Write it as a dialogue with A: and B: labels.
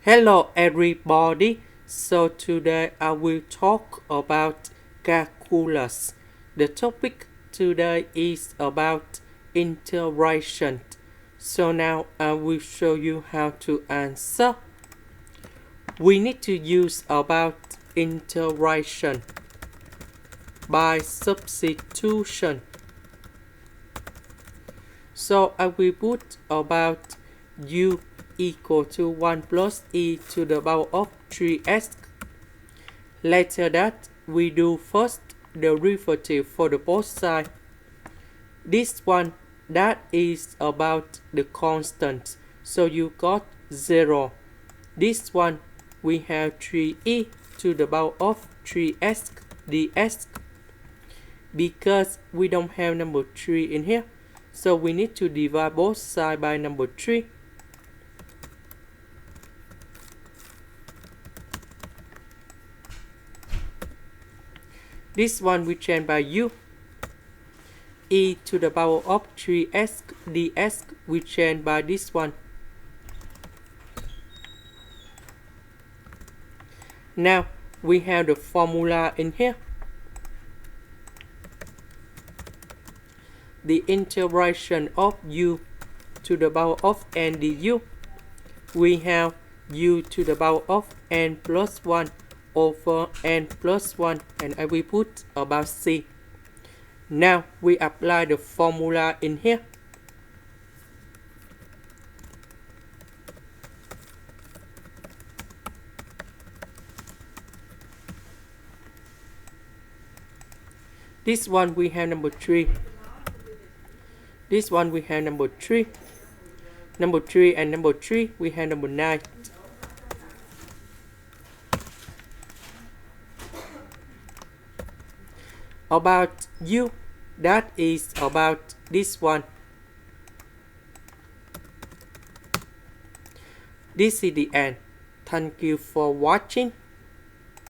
A: Hello everybody, so today I will talk about calculus. The topic today is about integration. So now I will show you how to answer. We need to use about integration by substitution. So I will put about u equal to 1 plus e to the power of 3s. Later that, we do first derivative for the both sides. This one, that is about the constant, so you got 0. This one, we have 3e to the power of 3s ds. Because we don't have number 3 in here, so we need to divide both sides by number 3. This one we change by u. E to the power of 3s ds we change by this one. Now we have the formula in here. The integration of u to the power of n du. We have u to the power of n plus 1 over n plus 1, and I will put about c. Now we apply the formula in here. This one we have number 3. This one we have number 3. Number 3 and number 3 we have number 9. About u, that is about this one. This is the end. Thank you for watching.